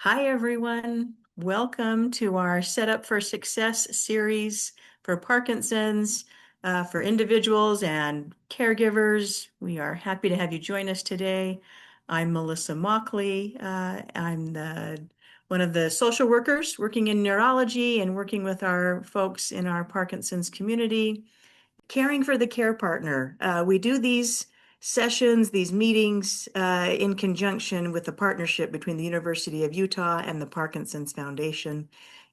Hi, everyone. Welcome to our Set Up for Success series for Parkinson's, for individuals and caregivers. We are happy to have you join us today. I'm Melissa Mauchley. I'm one of the social workers working in neurology and working with our folks in our Parkinson's community. Caring for the care partner. We do these sessions, these meetings in conjunction with the partnership between the University of Utah and the Parkinson's Foundation.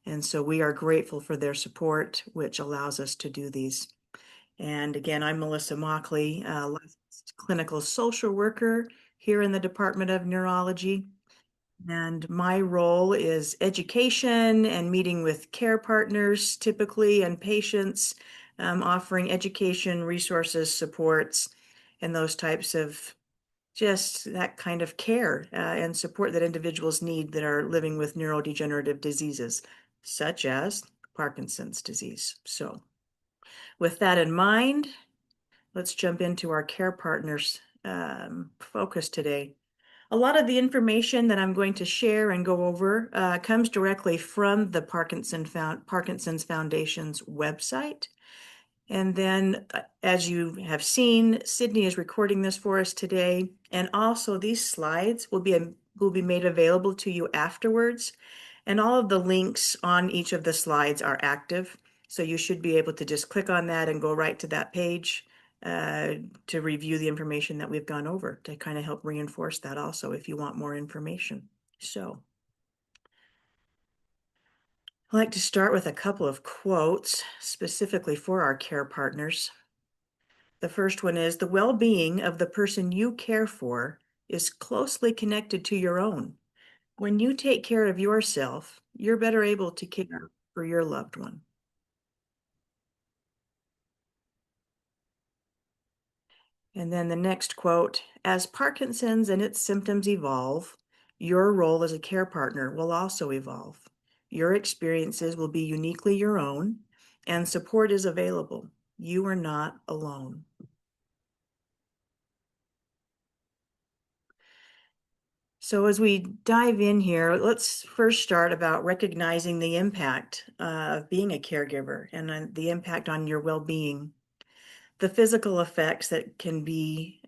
And so we are grateful for their support, which allows us to do these. And again, I'm Melissa Mauchley, licensed clinical social worker here in the Department of Neurology. And my role is education and meeting with care partners typically and patients, offering education, resources, supports, and those types of just that kind of care and support that individuals need that are living with neurodegenerative diseases, such as Parkinson's disease. So with that in mind, let's jump into our care partners focus today. A lot of the information that I'm going to share and go over comes directly from the Parkinson's Foundation's website. And then, as you have seen, Sydney is recording this for us today. And also these slides will be made available to you afterwards. And all of the links on each of the slides are active. So you should be able to just click on that and go right to that page to review the information that we've gone over to kind of help reinforce that also if you want more information. So I'd like to start with a couple of quotes specifically for our care partners. The first one is, the well-being of the person you care for is closely connected to your own. When you take care of yourself, you're better able to care for your loved one. And then the next quote, as Parkinson's and its symptoms evolve, your role as a care partner will also evolve. Your experiences will be uniquely your own, and support is available. You are not alone. So as we dive in here, let's first start about recognizing the impact of being a caregiver and the impact on your well-being. The physical effects that can be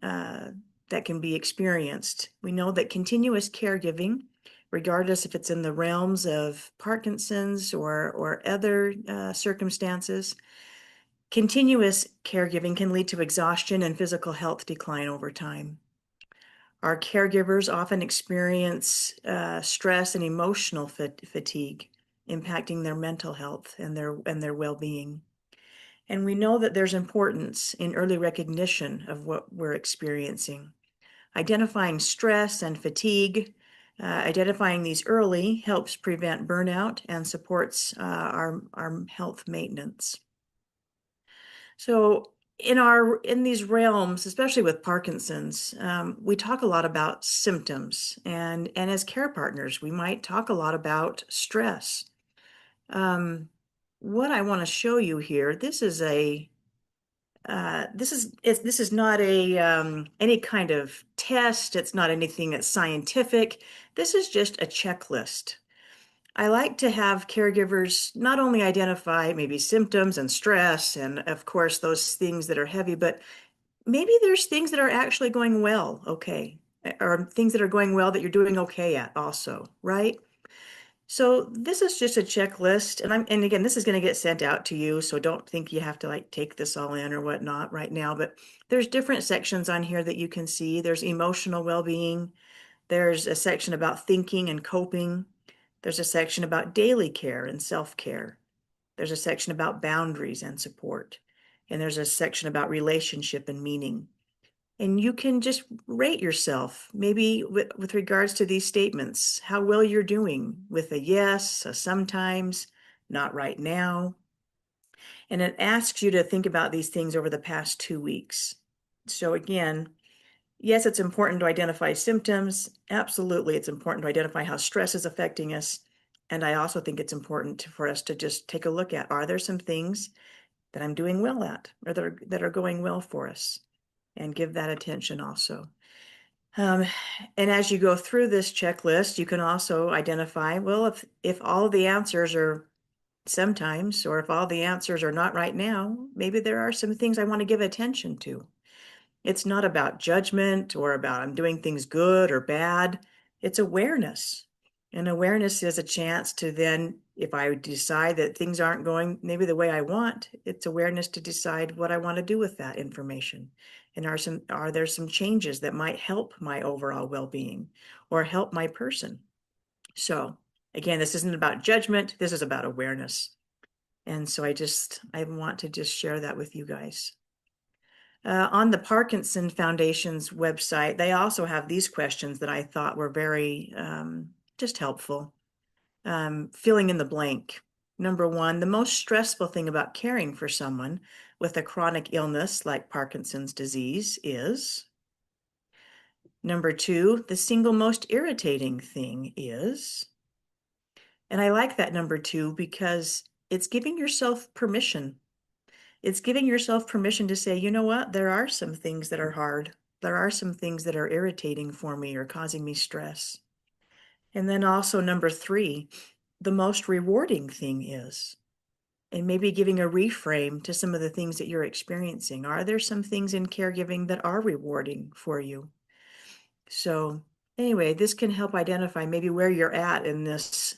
experienced. We know that continuous caregiving, regardless if it's in the realms of Parkinson's or other circumstances, continuous caregiving can lead to exhaustion and physical health decline over time. Our caregivers often experience stress and emotional fatigue, impacting their mental health and their well-being. And we know that there's importance in early recognition of what we're experiencing. Identifying stress and fatigue, identifying these early helps prevent burnout and supports our health maintenance. So in these realms, especially with Parkinson's, we talk a lot about symptoms, and as care partners, we might talk a lot about stress. What I want to show you here, this is not any kind of test. It's not anything that's scientific. This is just a checklist. I like to have caregivers not only identify maybe symptoms and stress and of course those things that are heavy, but maybe there's things that are actually going well, okay, or things that are going well that you're doing okay at also, right? So this is just a checklist, and again, this is going to get sent out to you, so don't think you have to like take this all in or whatnot right now, but there's different sections on here that you can see. There's emotional well-being. There's a section about thinking and coping. There's a section about daily care and self-care. There's a section about boundaries and support. And there's a section about relationship and meaning. And you can just rate yourself, maybe with regards to these statements, how well you're doing with a yes, a sometimes, not right now. And it asks you to think about these things over the past 2 weeks. So again, yes, it's important to identify symptoms. Absolutely, it's important to identify how stress is affecting us. And I also think it's important for us to just take a look at, are there some things that I'm doing well at or that are going well for us? And give that attention also. Um, and as you go through this checklist, you can also identify, well, if all of the answers are sometimes, or if all the answers are not right now, maybe there are some things I want to give attention to. It's not about judgment or about I'm doing things good or bad. It's awareness. And awareness is a chance to then, if I decide that things aren't going maybe the way I want, it's awareness to decide what I want to do with that information. And are there some changes that might help my overall well-being or help my person? So again, this isn't about judgment, this is about awareness. And so I want to just share that with you guys. On the Parkinson Foundation's website, they also have these questions that I thought were very just helpful. Filling in the blank. Number one, the most stressful thing about caring for someone with a chronic illness like Parkinson's disease is. Number two, the single most irritating thing is. And I like that number two because it's giving yourself permission. It's giving yourself permission to say, you know what, there are some things that are hard. There are some things that are irritating for me or causing me stress. And then also number three, the most rewarding thing is, and maybe giving a reframe to some of the things that you're experiencing. Are there some things in caregiving that are rewarding for you? So anyway, this can help identify maybe where you're at in this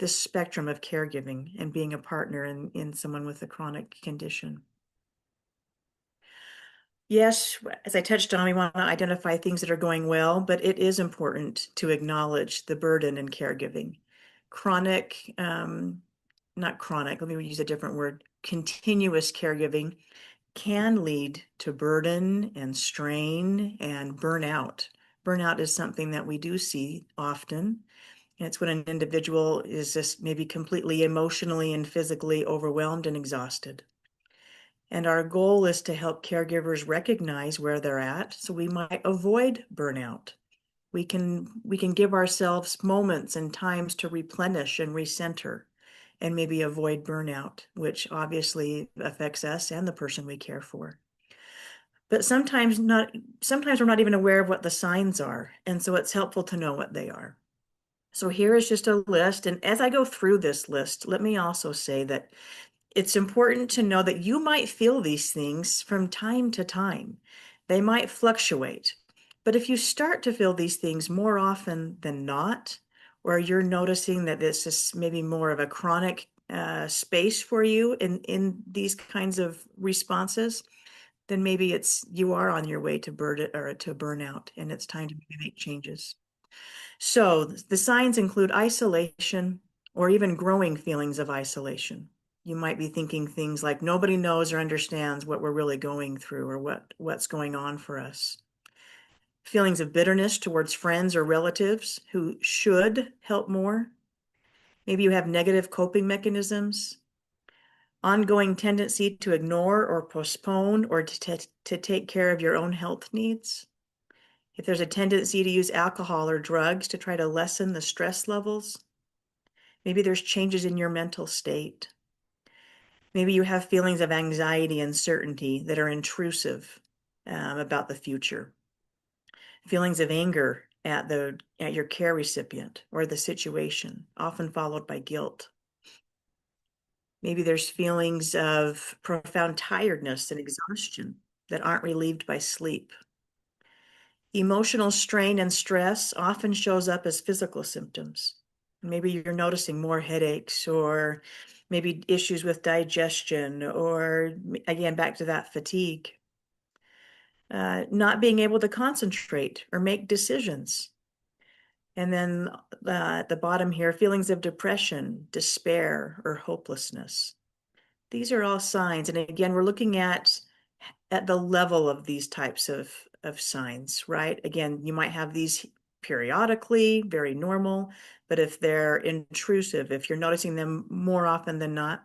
spectrum of caregiving and being a partner in someone with a chronic condition. Yes, as I touched on, we want to identify things that are going well, but it is important to acknowledge the burden in caregiving. Chronic, not chronic, let me use a different word, continuous caregiving can lead to burden and strain and burnout. Burnout is something that we do see often. And it's when an individual is just maybe completely emotionally and physically overwhelmed and exhausted. And our goal is to help caregivers recognize where they're at so we might avoid burnout. We can give ourselves moments and times to replenish and recenter and maybe avoid burnout, which obviously affects us and the person we care for. But sometimes we're not even aware of what the signs are, and so it's helpful to know what they are. So here is just a list, and as I go through this list, let me also say that it's important to know that you might feel these things from time to time. They might fluctuate. But if you start to feel these things more often than not, or you're noticing that this is maybe more of a chronic space for you in these kinds of responses, then maybe you are on your way to burnout, and it's time to maybe make changes. So the signs include isolation or even growing feelings of isolation. You might be thinking things like nobody knows or understands what we're really going through or what's going on for us. Feelings of bitterness towards friends or relatives who should help more. Maybe you have negative coping mechanisms, ongoing tendency to ignore or postpone or to take care of your own health needs. If there's a tendency to use alcohol or drugs to try to lessen the stress levels, maybe there's changes in your mental state. Maybe you have feelings of anxiety and uncertainty that are intrusive about the future. Feelings of anger at your care recipient or the situation, often followed by guilt. Maybe there's feelings of profound tiredness and exhaustion that aren't relieved by sleep. Emotional strain and stress often shows up as physical symptoms. Maybe you're noticing more headaches or maybe issues with digestion or, again, back to that fatigue. Not being able to concentrate or make decisions. And then at the bottom here, feelings of depression, despair, or hopelessness. These are all signs. And again, we're looking at the level of these types of signs, right? Again, you might have these periodically, very normal, but if they're intrusive, if you're noticing them more often than not,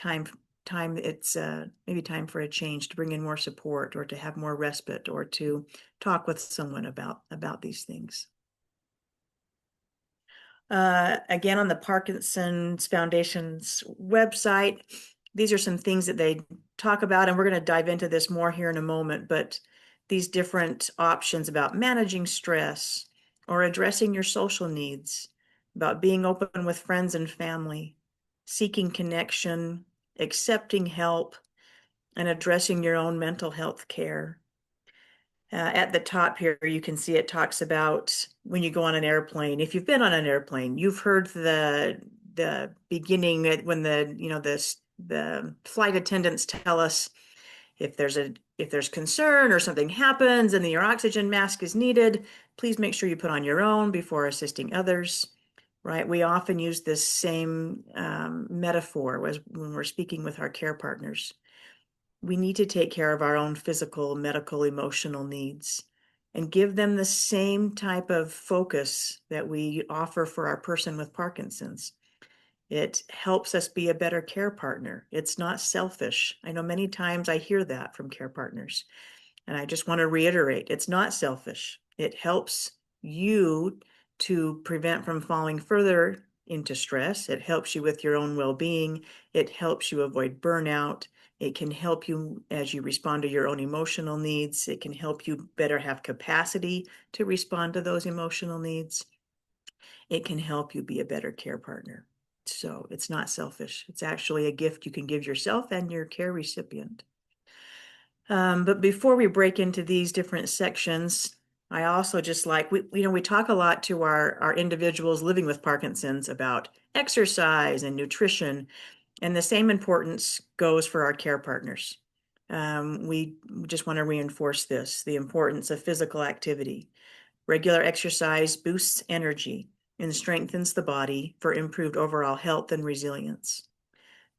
it's maybe time for a change to bring in more support or to have more respite or to talk with someone about these things. Again, on the Parkinson's Foundation's website, these are some things that they talk about, and we're going to dive into this more here in a moment, but these different options about managing stress or addressing your social needs, about being open with friends and family, seeking connection, accepting help, and addressing your own mental health care. At the top here, you can see it talks about when you go on an airplane. If you've been on an airplane, you've heard the beginning when the flight attendants tell us if there's concern or something happens and your oxygen mask is needed, please make sure you put on your own before assisting others. Right? We often use this same metaphor when we're speaking with our care partners. We need to take care of our own physical, medical, emotional needs and give them the same type of focus that we offer for our person with Parkinson's. It helps us be a better care partner. It's not selfish. I know many times I hear that from care partners, and I just want to reiterate, it's not selfish. It helps you to prevent from falling further into stress. It helps you with your own well-being. It helps you avoid burnout. It can help you as you respond to your own emotional needs. It can help you better have capacity to respond to those emotional needs. It can help you be a better care partner. So it's not selfish. It's actually a gift you can give yourself and your care recipient. But before we break into these different sections, I also just like, we talk a lot to our individuals living with Parkinson's about exercise and nutrition, and the same importance goes for our care partners. We just want to reinforce the importance of physical activity. Regular exercise boosts energy and strengthens the body for improved overall health and resilience.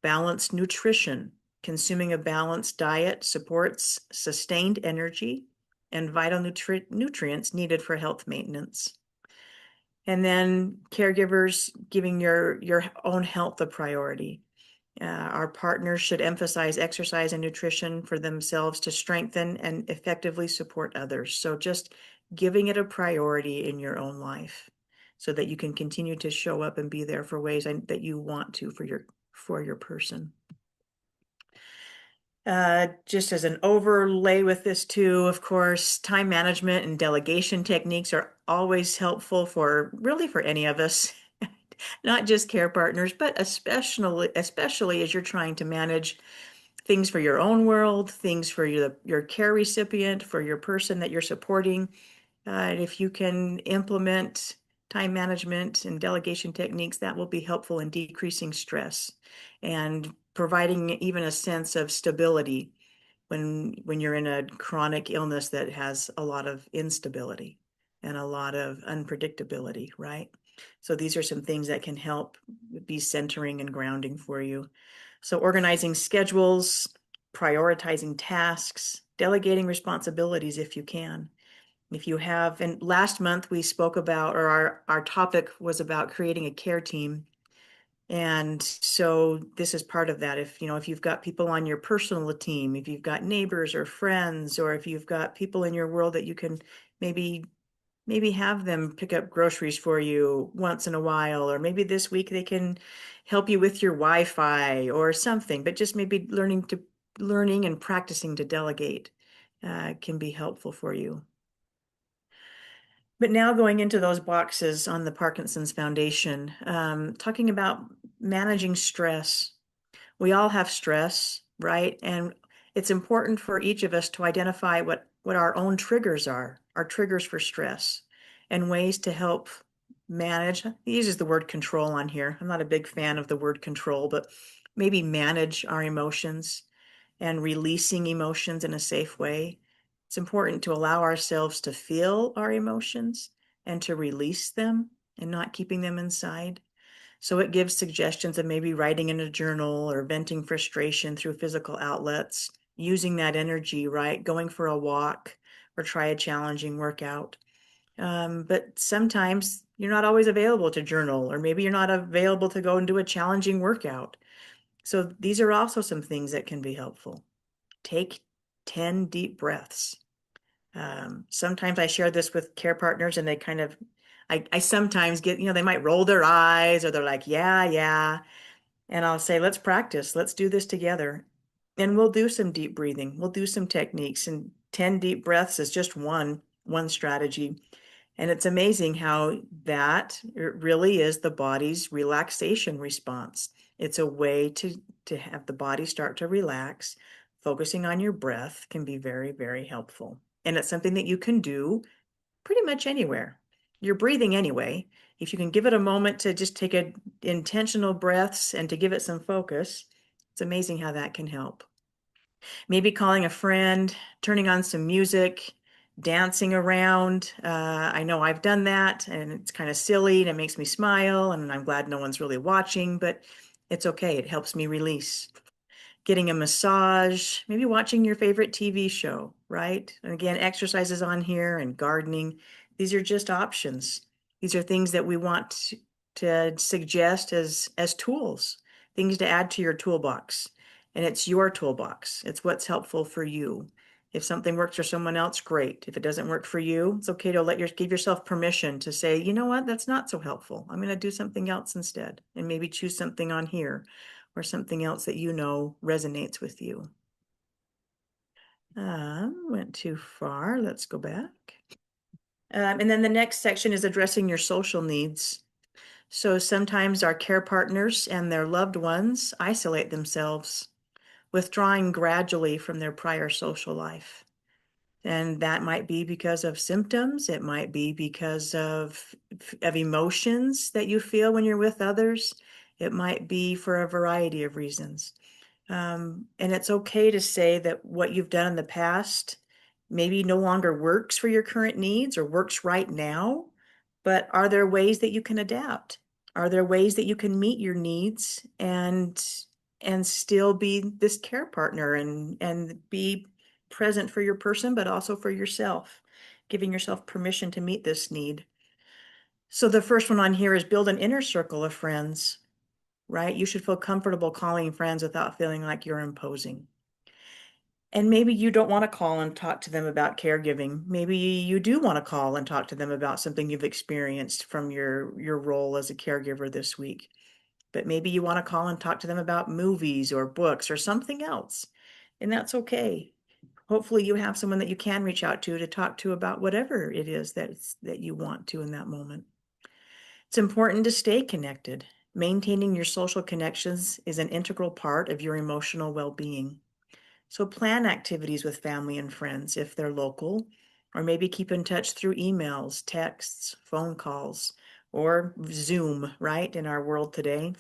Balanced nutrition. Consuming a balanced diet supports sustained energy and vital nutrients needed for health maintenance. And then caregivers giving your own health a priority. Our partners should emphasize exercise and nutrition for themselves to strengthen and effectively support others. So just giving it a priority in your own life so that you can continue to show up and be there for ways that you want to for your person. Just as an overlay with this too, of course, time management and delegation techniques are always helpful for any of us, not just care partners, but especially as you're trying to manage things for your own world, things for your care recipient, for your person that you're supporting. If you can implement time management and delegation techniques, that will be helpful in decreasing stress and providing even a sense of stability when you're in a chronic illness that has a lot of instability and a lot of unpredictability, right? So these are some things that can help be centering and grounding for you. So organizing schedules, prioritizing tasks, delegating responsibilities if you can. If you have, and last month we spoke about, or our topic was about creating a care team. And so this is part of that. If you've got people on your personal team, if you've got neighbors or friends, or if you've got people in your world that you can maybe have them pick up groceries for you once in a while, or maybe this week they can help you with your Wi-Fi or something, but just maybe learning and practicing to delegate can be helpful for you. But now going into those boxes on the Parkinson's Foundation, talking about managing stress. We all have stress, right? And it's important for each of us to identify what our own triggers are, our triggers for stress, and ways to help manage. He uses the word control on here. I'm not a big fan of the word control, but maybe manage our emotions and releasing emotions in a safe way. It's important to allow ourselves to feel our emotions and to release them and not keeping them inside. So it gives suggestions of maybe writing in a journal or venting frustration through physical outlets, using that energy, right? Going for a walk or try a challenging workout. But sometimes you're not always available to journal, or maybe you're not available to go and do a challenging workout. So these are also some things that can be helpful. Take 10 deep breaths. Sometimes I share this with care partners and they kind of, I sometimes get, they might roll their eyes or they're like, yeah, yeah. And I'll say, let's practice. Let's do this together. And we'll do some deep breathing. We'll do some techniques and 10 deep breaths is just one strategy. And it's amazing how that it really is the body's relaxation response. It's a way to have the body start to relax. Focusing on your breath can be very, very helpful. And it's something that you can do pretty much anywhere. You're breathing anyway. If you can give it a moment to just take intentional breaths and to give it some focus, it's amazing how that can help. Maybe calling a friend, turning on some music, dancing around. I know I've done that and it's kind of silly and it makes me smile and I'm glad no one's really watching, but it's okay. It helps me release. Getting a massage, maybe watching your favorite TV show, right? And again, exercises on here and gardening. These are just options. These are things that we want to suggest as tools, things to add to your toolbox. And it's your toolbox. It's what's helpful for you. If something works for someone else, great. If it doesn't work for you, it's okay to give yourself permission to say, you know what, that's not so helpful. I'm going to do something else instead, and maybe choose something on here or something else that you know resonates with you. Went too far. Let's go back. And then the next section is addressing your social needs. So sometimes our care partners and their loved ones isolate themselves, withdrawing gradually from their prior social life. And that might be because of symptoms. It might be because of emotions that you feel when you're with others. It might be for a variety of reasons. And it's okay to say that what you've done in the past maybe no longer works for your current needs or works right now, but are there ways that you can adapt? Are there ways that you can meet your needs and still be this care partner and be present for your person, but also for yourself, giving yourself permission to meet this need? So the first one on here is build an inner circle of friends, right? You should feel comfortable calling friends without feeling like you're imposing. And maybe you don't want to call and talk to them about caregiving. Maybe you do want to call and talk to them about something you've experienced from your role as a caregiver this week. But maybe you want to call and talk to them about movies or books or something else. And that's okay. Hopefully you have someone that you can reach out to talk to about whatever it is that you want to in that moment. It's important to stay connected. Maintaining your social connections is an integral part of your emotional well-being. So plan activities with family and friends if they're local, or maybe keep in touch through emails, texts, phone calls, or Zoom, right, in our world today.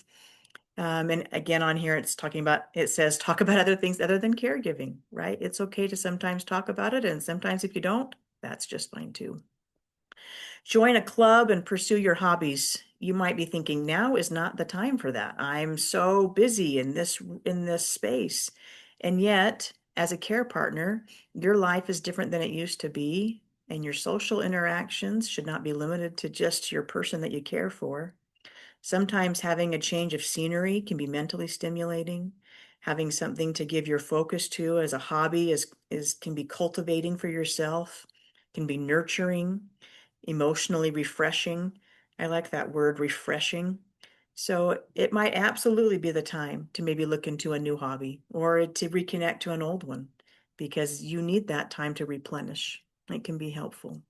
And again, on here, it says talk about other things other than caregiving, right? It's okay to sometimes talk about it, and sometimes if you don't, that's just fine too. Join a club and pursue your hobbies. You might be thinking, now is not the time for that. I'm so busy in this space. And yet, as a care partner, your life is different than it used to be, and your social interactions should not be limited to just your person that you care for. Sometimes having a change of scenery can be mentally stimulating. Having something to give your focus to as a hobby can be cultivating for yourself, can be nurturing, emotionally refreshing. I like that word, refreshing. So it might absolutely be the time to maybe look into a new hobby or to reconnect to an old one because you need that time to replenish. It can be helpful.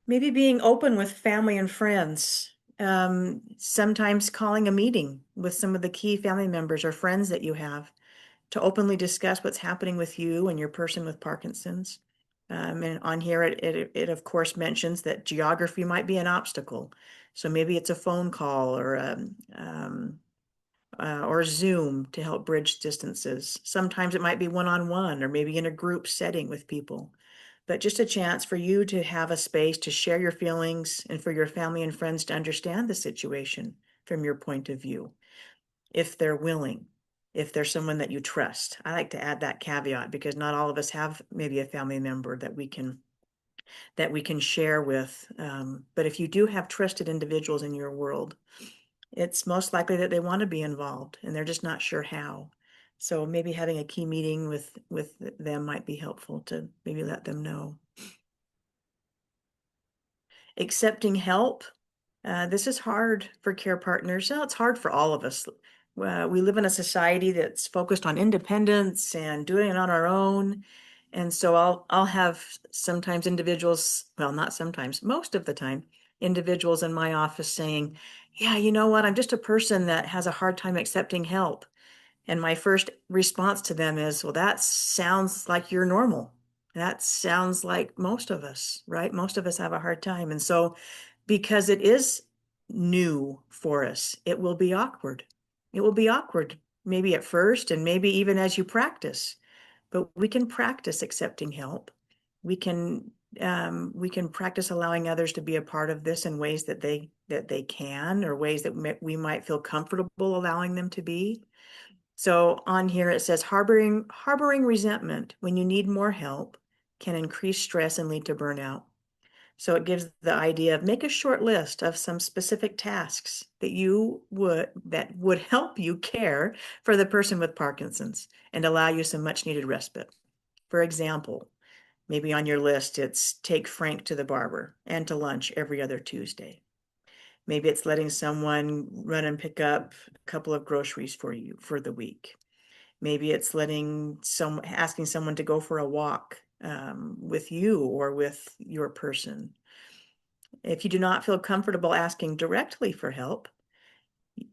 Maybe being open with family and friends. Sometimes calling a meeting with some of the key family members or friends that you have to openly discuss what's happening with you and your person with Parkinson's. And on here, it of course mentions that geography might be an obstacle. So maybe it's a phone call or Zoom to help bridge distances. Sometimes it might be one-on-one or maybe in a group setting with people. But just a chance for you to have a space to share your feelings and for your family and friends to understand the situation from your point of view, if they're willing, if there's someone that you trust. I like to add that caveat because not all of us have maybe a family member that we can share with. But if you do have trusted individuals in your world, it's most likely that they want to be involved and they're just not sure how. So maybe having a key meeting with them might be helpful to maybe let them know. Accepting help. This is hard for care partners. No, it's hard for all of us. We live in a society that's focused on independence and doing it on our own. And so I'll have sometimes individuals, well, not sometimes, most of the time, individuals in my office saying, yeah, you know what? I'm just a person that has a hard time accepting help. And my first response to them is, well, that sounds like you're normal. That sounds like most of us, right? Most of us have a hard time. And so, because it is new for us, it will be awkward. It will be awkward, maybe at first, and maybe even as you practice. But we can practice accepting help. We can we can practice allowing others to be a part of this in ways that they can, or ways that we might feel comfortable allowing them to be. So on here it says harboring resentment when you need more help can increase stress and lead to burnout. So it gives the idea of make a short list of some specific tasks that would help you care for the person with Parkinson's and allow you some much needed respite. For example, maybe on your list it's take Frank to the barber and to lunch every other Tuesday. Maybe it's letting someone run and pick up a couple of groceries for you for the week. Maybe it's asking someone to go for a walk with you or with your person. If you do not feel comfortable asking directly for help,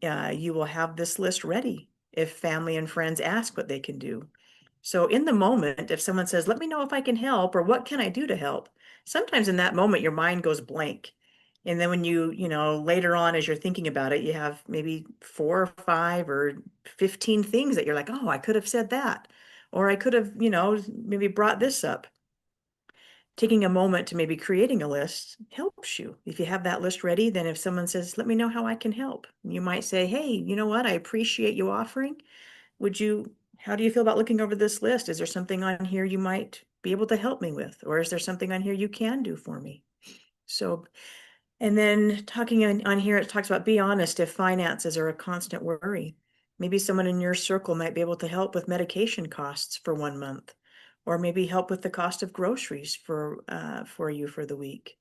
you will have this list ready if family and friends ask what they can do. So in the moment, if someone says, let me know if I can help, or what can I do to help? Sometimes in that moment, your mind goes blank. And then when later on, as you're thinking about it, you have maybe 4 or 5 or 15 things that you're like, oh, I could have said that. Or I could have, maybe brought this up. Taking a moment to maybe creating a list helps you. If you have that list ready, then if someone says, let me know how I can help, you might say, hey, you know what? I appreciate you offering. How do you feel about looking over this list? Is there something on here you might be able to help me with? Or is there something on here you can do for me? So, and then talking on here, it talks about be honest if finances are a constant worry. Maybe someone in your circle might be able to help with medication costs for 1 month, or maybe help with the cost of groceries for you for the week.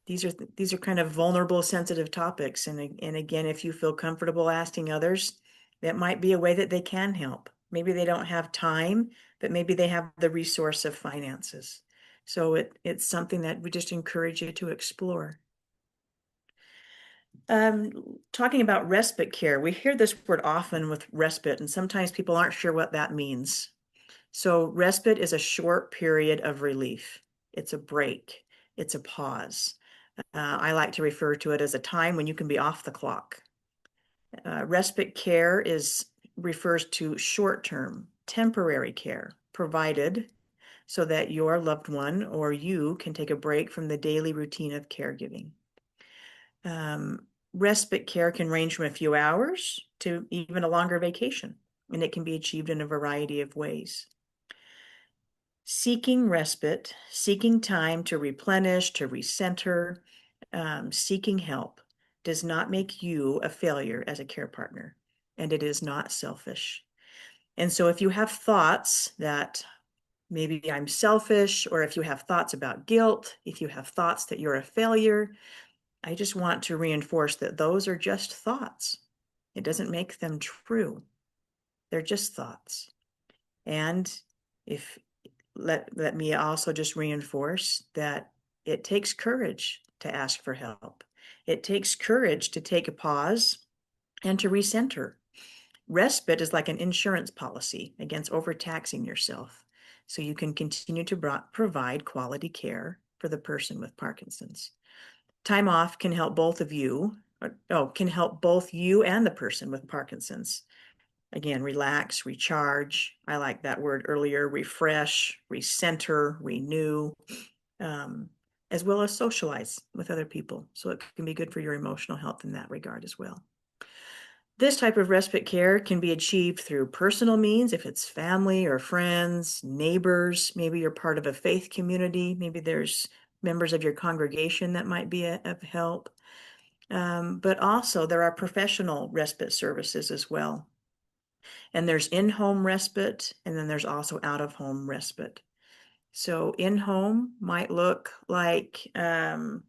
These are kind of vulnerable, sensitive topics. And again, if you feel comfortable asking others, that might be a way that they can help. Maybe they don't have time, but maybe they have the resource of finances. So it's something that we just encourage you to explore. Talking about respite care, we hear this word often with respite, and sometimes people aren't sure what that means. So respite is a short period of relief. It's a break. It's a pause. I like to refer to it as a time when you can be off the clock. Respite care refers to short-term, temporary care provided so that your loved one or you can take a break from the daily routine of caregiving. Respite care can range from a few hours to even a longer vacation, and it can be achieved in a variety of ways. Seeking respite, seeking time to replenish, to recenter, seeking help does not make you a failure as a care partner, and it is not selfish. And so if you have thoughts that maybe I'm selfish, or if you have thoughts about guilt, if you have thoughts that you're a failure, I just want to reinforce that those are just thoughts. It doesn't make them true. They're just thoughts. And if let me also just reinforce that it takes courage to ask for help. It takes courage to take a pause and to recenter. Respite is like an insurance policy against overtaxing yourself, so you can continue to provide quality care for the person with Parkinson's. Time off can help both of you, can help both you and the person with Parkinson's. Again, relax, recharge. I like that word earlier, refresh, recenter, renew, as well as socialize with other people. So it can be good for your emotional health in that regard as well. This type of respite care can be achieved through personal means, if it's family or friends, neighbors, maybe you're part of a faith community, maybe there's members of your congregation that might be of help. But also there are professional respite services as well. And there's in-home respite, and then there's also out-of-home respite. So in-home might look like, well,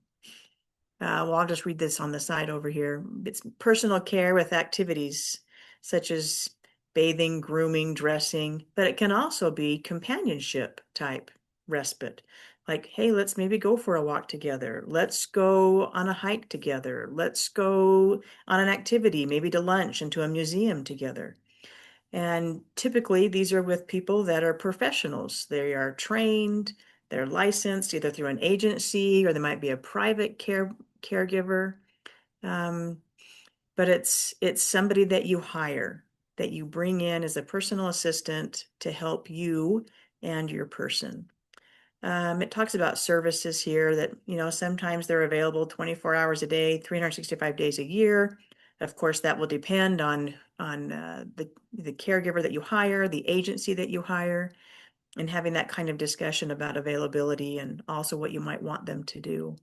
I'll just read this on the side over here. It's personal care with activities such as bathing, grooming, dressing, but it can also be companionship type respite. Like, hey, let's maybe go for a walk together. Let's go on a hike together. Let's go on an activity, maybe to lunch and to a museum together. And typically, these are with people that are professionals. They are trained, they're licensed either through an agency or they might be a private caregiver. Um, but it's somebody that you hire, that you bring in as a personal assistant to help you and your person. It talks about services here that, sometimes they're available 24 hours a day, 365 days a year. Of course, that will depend on the caregiver that you hire, the agency that you hire, and having that kind of discussion about availability and also what you might want them to do.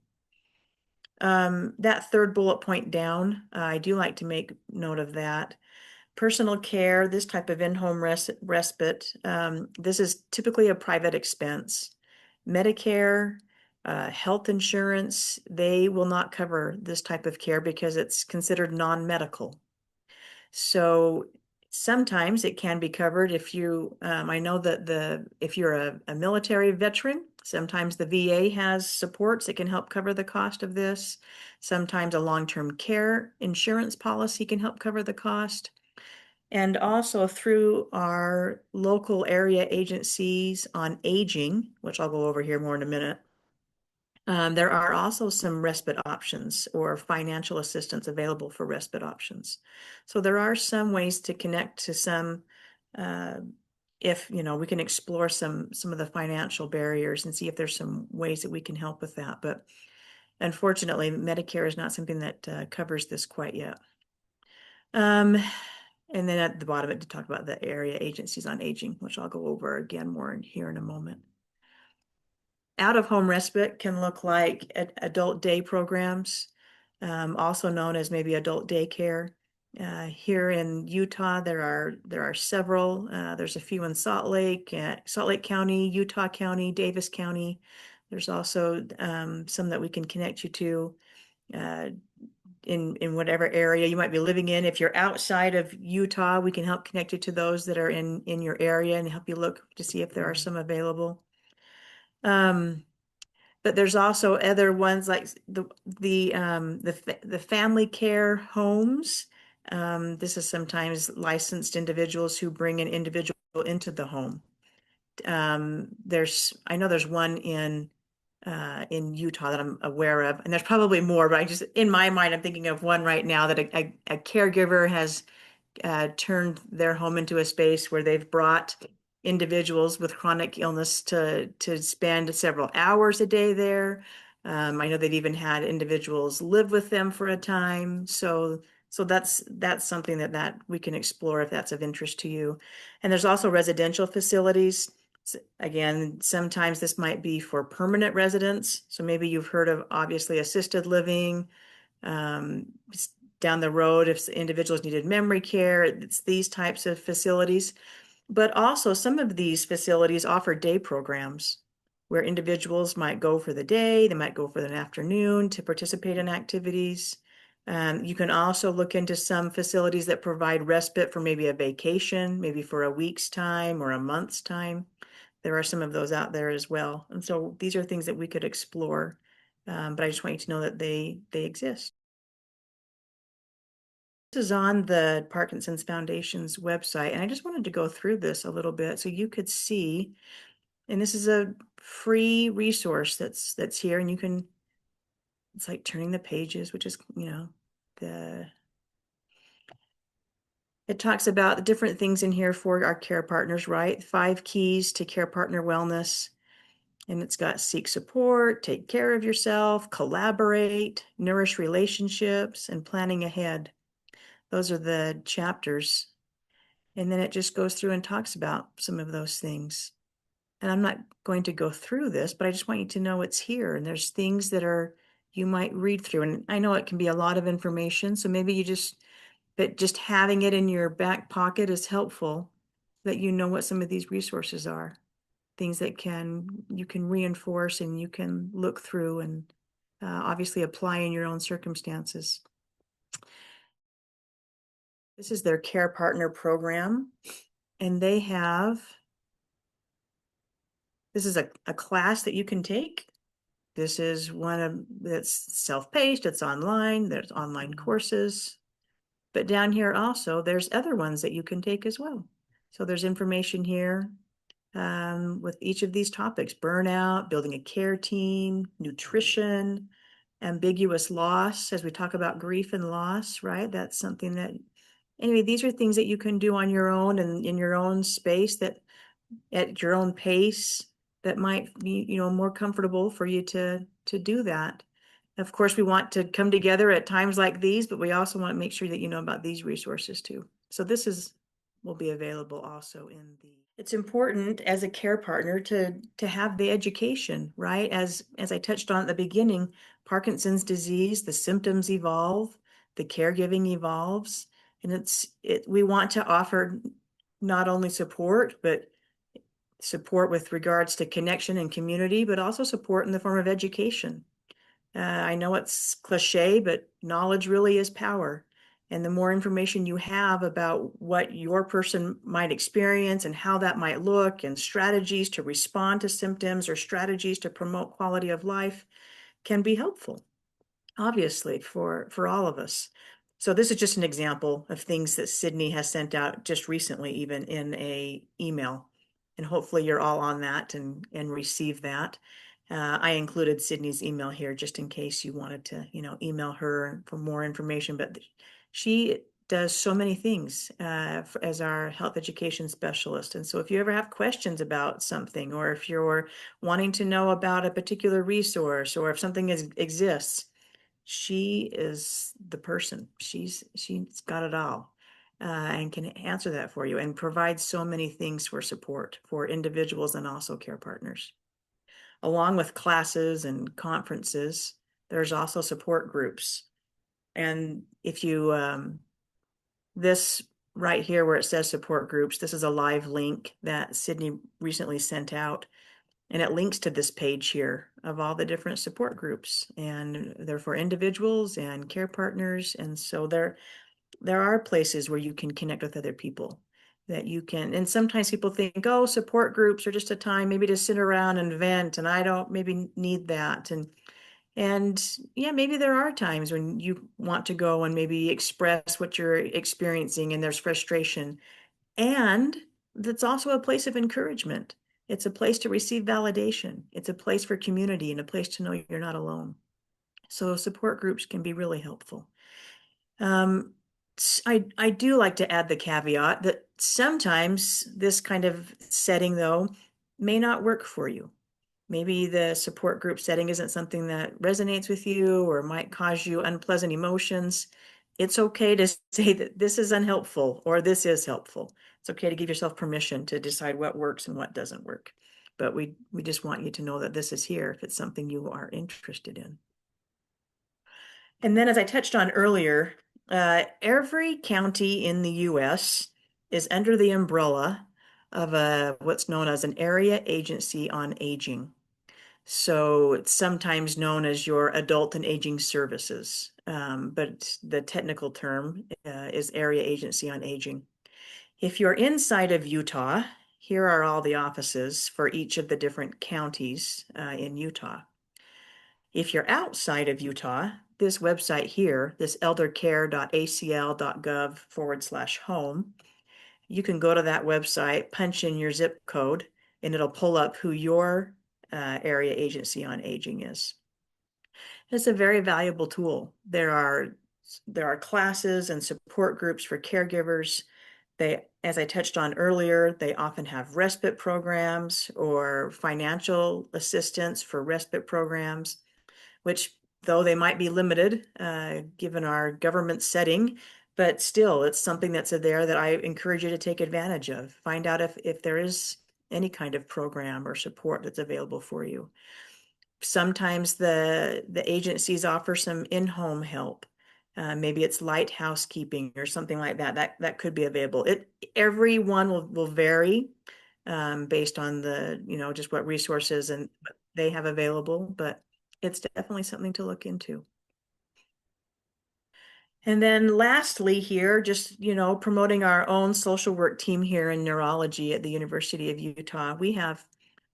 That third bullet point down, I do like to make note of that. Personal care, this type of in-home respite, this is typically a private expense. Medicare, health insurance, they will not cover this type of care because it's considered non-medical. So sometimes it can be covered I know that if you're a military veteran, sometimes the VA has supports that can help cover the cost of this. Sometimes a long-term care insurance policy can help cover the cost. And also through our local area agencies on aging, which I'll go over here more in a minute, there are also some respite options or financial assistance available for respite options. So there are some ways to connect to some, uh, if we can explore some of the financial barriers and see if there's some ways that we can help with that. But unfortunately, Medicare is not something that covers this quite yet. Um, and then at the bottom, it to talk about the area agencies on aging, which I'll go over again more here in a moment. Out-of-home respite can look like adult day programs, also known as maybe adult daycare. Here in Utah, there are several. There's a few in Salt Lake County, Utah County, Davis County. There's also some that we can connect you to in whatever area you might be living in. If you're outside of Utah, we can help connect you to those that are in your area and help you look to see if there are some available. But there's also other ones like the family care homes. This is sometimes licensed individuals who bring an individual into the home. I know there's one in Utah that I'm aware of, and there's probably more, but in my mind, I'm thinking of one right now that a caregiver has turned their home into a space where they've brought individuals with chronic illness to spend several hours a day there. I know they've even had individuals live with them for a time. So that's something that we can explore if that's of interest to you. And there's also residential facilities. Again, sometimes this might be for permanent residents. So maybe you've heard of obviously assisted living. Um, Down the road, if individuals needed memory care, it's these types of facilities. But also some of these facilities offer day programs where individuals might go for the day, they might go for an afternoon to participate in activities. You can also look into some facilities that provide respite for maybe a vacation, maybe for a week's time or a month's time. There are some of those out there as well. And so these are things that we could explore. But I just want you to know that they exist. This is on the Parkinson's Foundation's website, and I just wanted to go through this a little bit so you could see. And this is a free resource that's here, and it's like turning the pages, which is, it talks about the different things in here for our care partners, right? 5 keys to care partner wellness. And it's got seek support, take care of yourself, collaborate, nourish relationships, and planning ahead. Those are the chapters. And then it just goes through and talks about some of those things. And I'm not going to go through this, but I just want you to know it's here. And there's things you might read through. And I know it can be a lot of information. So maybe but just having it in your back pocket is helpful, that you know what some of these resources are. Things that you can reinforce and you can look through and obviously apply in your own circumstances. This is their Care Partner program, and this is a class that you can take. This is that's self-paced, it's online, there's online courses. But down here also, there's other ones that you can take as well. So there's information here with each of these topics: burnout, building a care team, nutrition, ambiguous loss, as we talk about grief and loss, right? That's something that, anyway, these are things that you can do on your own and in your own space, that at your own pace, that might be, more comfortable for you to do that. Of course, we want to come together at times like these, but we also want to make sure that you know about these resources too. So will be available also in the. It's important as a care partner to have the education, right? As I touched on at the beginning, Parkinson's disease, the symptoms evolve, the caregiving evolves, and we want to offer not only support, but support with regards to connection and community, but also support in the form of education. I know it's cliche, but knowledge really is power. And the more information you have about what your person might experience and how that might look, and strategies to respond to symptoms or strategies to promote quality of life, can be helpful, obviously, for all of us. So this is just an example of things that Sydney has sent out just recently, even in a email. And hopefully you're all on that and receive that. I included Sydney's email here just in case you wanted to, email her for more information. But she does so many things as our health education specialist. And so if you ever have questions about something, or if you're wanting to know about a particular resource, or if something exists, she is the person. She's got it all, and can answer that for you and provide so many things for support for individuals and also care partners. Along with classes and conferences, there's also support groups. And if you, this right here where it says support groups, this is a live link that Sydney recently sent out. And it links to this page here of all the different support groups, and they're for individuals and care partners. And so there are places where you can connect with other people that you can. And sometimes people think, oh, support groups are just a time maybe to sit around and vent, and I don't maybe need that. And yeah, maybe there are times when you want to go and maybe express what you're experiencing and there's frustration. And that's also a place of encouragement. It's a place to receive validation. It's a place for community and a place to know you're not alone. So support groups can be really helpful. I do like to add the caveat that sometimes this kind of setting, though, may not work for you. Maybe the support group setting isn't something that resonates with you or might cause you unpleasant emotions. It's okay to say that this is unhelpful or this is helpful. It's okay to give yourself permission to decide what works and what doesn't work. But we just want you to know that this is here if it's something you are interested in. And then, as I touched on earlier, every county in the US is under the umbrella of what's known as an Area Agency on Aging. So it's sometimes known as your Adult and Aging Services, but the technical term is Area Agency on Aging. If you're inside of Utah, here are all the offices for each of the different counties in Utah. If you're outside of Utah, this website here, this eldercare.acl.gov/home, you can go to that website, punch in your zip code, and it'll pull up who your area agency on aging is. It's a very valuable tool. There are classes and support groups for caregivers. As I touched on earlier, they often have respite programs or financial assistance for respite programs, which, though they might be limited given our government setting, but still it's something that's there that I encourage you to take advantage of. Find out if there is any kind of program or support that's available for you. Sometimes the agencies offer some in-home help. Maybe it's light housekeeping or something like that. That could be available. Everyone will vary based on just what resources and what they have available, but it's definitely something to look into. And then lastly here, just, promoting our own social work team here in neurology at the University of Utah. We have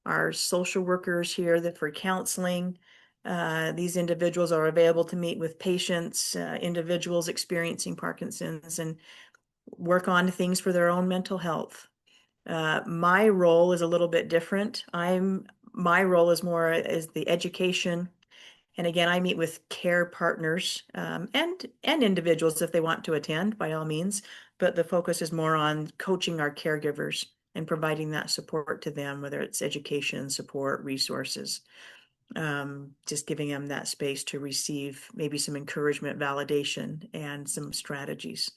our social workers here that for counseling. These individuals are available to meet with patients, individuals experiencing Parkinson's, and work on things for their own mental health. My role is a little bit different. My role is more as the education. And again, I meet with care partners and individuals if they want to attend, by all means. But the focus is more on coaching our caregivers and providing that support to them, whether it's education, support, resources, just giving them that space to receive maybe some encouragement, validation, and some strategies.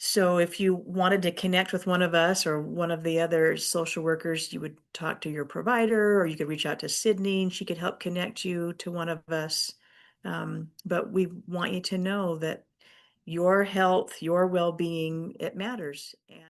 So if you wanted to connect with one of us or one of the other social workers, you would talk to your provider, or you could reach out to Sydney and she could help connect you to one of us. But we want you to know that your health, your well-being, it matters.